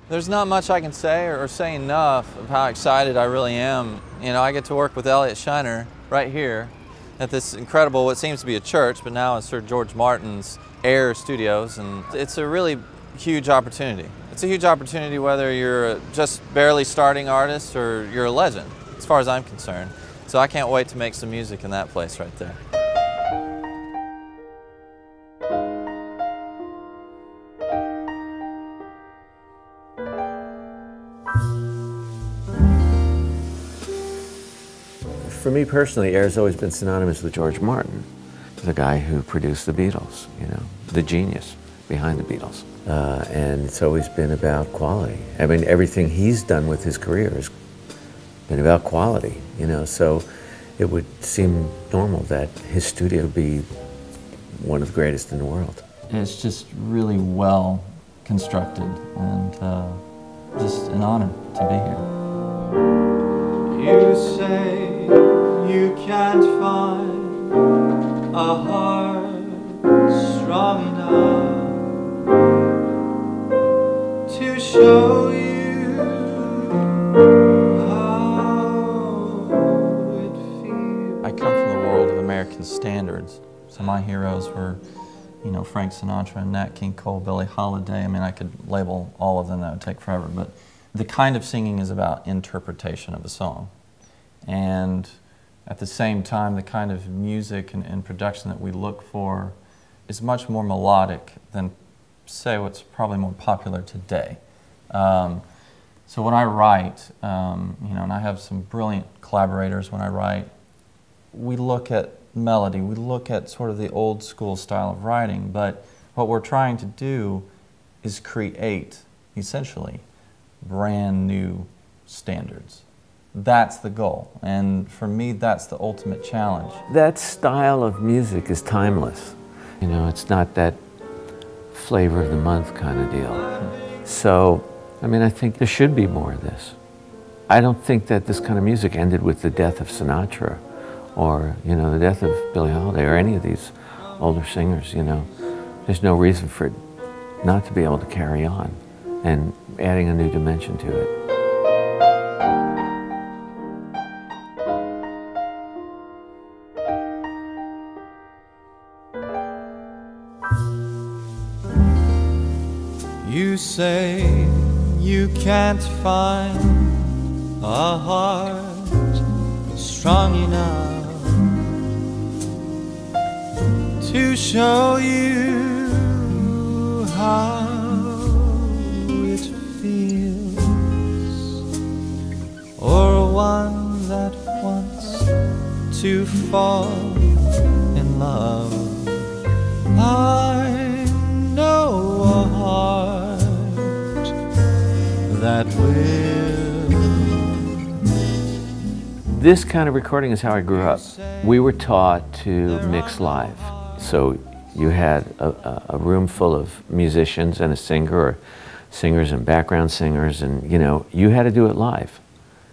There's not much I can say or say enough of how excited I really am. You know, I get to work with Elliot Scheiner right here at this incredible, what seems to be a church, but now it's Sir George Martin's Air Studios, and it's a really huge opportunity. It's a huge opportunity whether you're a just barely starting artist or you're a legend, as far as I'm concerned. So I can't wait to make some music in that place right there. For me personally, Air's always been synonymous with George Martin, the guy who produced the Beatles, you know, the genius behind the Beatles. And it's always been about quality. I mean, everything he's done with his career has been about quality, you know, so it would seem normal that his studio be one of the greatest in the world. It's just really well constructed and just an honor to be here. You say you can't find a heart strong enough to show you how it feels. I come from the world of American standards, so my heroes were, you know, Frank Sinatra and Nat King Cole, Billie Holiday. I mean, I could label all of them, that would take forever, but the kind of singing is about interpretation of a song. And at the same time, the kind of music and production that we look for is much more melodic than, say, what's probably more popular today. So when I write, you know, and I have some brilliant collaborators when I write, we look at melody, we look at sort of the old school style of writing, but what we're trying to do is create, essentially, brand new standards. That's the goal, and for me, that's the ultimate challenge. That style of music is timeless. You know, it's not that flavor of the month kind of deal. So, I mean, I think there should be more of this. I don't think that this kind of music ended with the death of Sinatra or, you know, the death of Billie Holiday or any of these older singers, you know. There's no reason for it not to be able to carry on and adding a new dimension to it. You say you can't find a heart strong enough to show you how it feels, or one that wants to fall in love. I know a heart that will. This kind of recording is how I grew up. We were taught to mix live. So you had a room full of musicians and a singer, or singers and background singers, and you know, you had to do it live.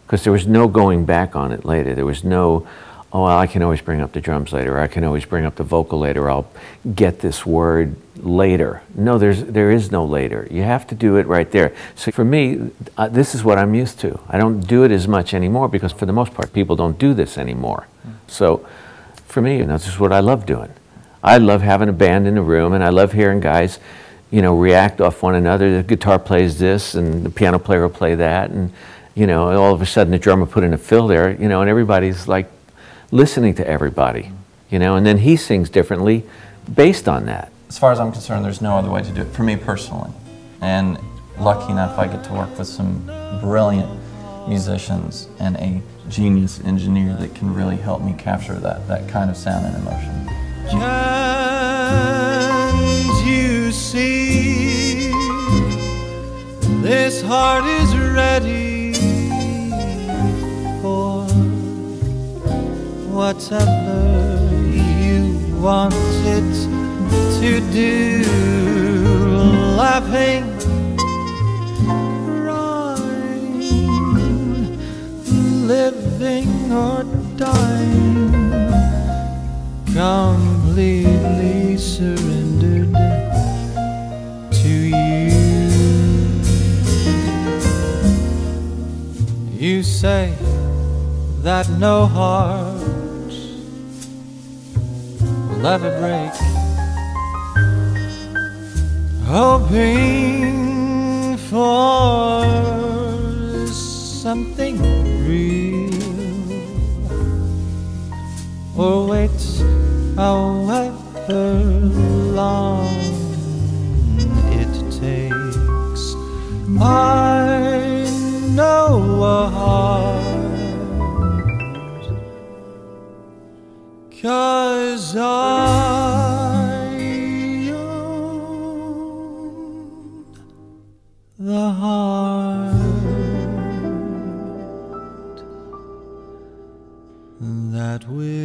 Because there was no going back on it later. There was no, oh, well, I can always bring up the drums later, or I can always bring up the vocal later, or I'll get this word later. No, there is no later. You have to do it right there. So for me, this is what I'm used to. I don't do it as much anymore because for the most part, people don't do this anymore. So for me, you know, this is what I love doing. I love having a band in the room, and I love hearing guys, you know, react off one another. The guitar plays this, and the piano player will play that, and you know, all of a sudden the drummer put in a fill there, you know, and everybody's like listening to everybody, you know, and then he sings differently based on that. As far as I'm concerned, there's no other way to do it, for me personally. And lucky enough, I get to work with some brilliant musicians and a genius engineer that can really help me capture that kind of sound and emotion. Can't you see this heart is ready for whatever you want it to do? Laughing, crying, living or dying, completely surrendered to you. say that no heart will ever break, hoping for something real, or wait however long it takes. I know a heart, 'cause I own the heart that will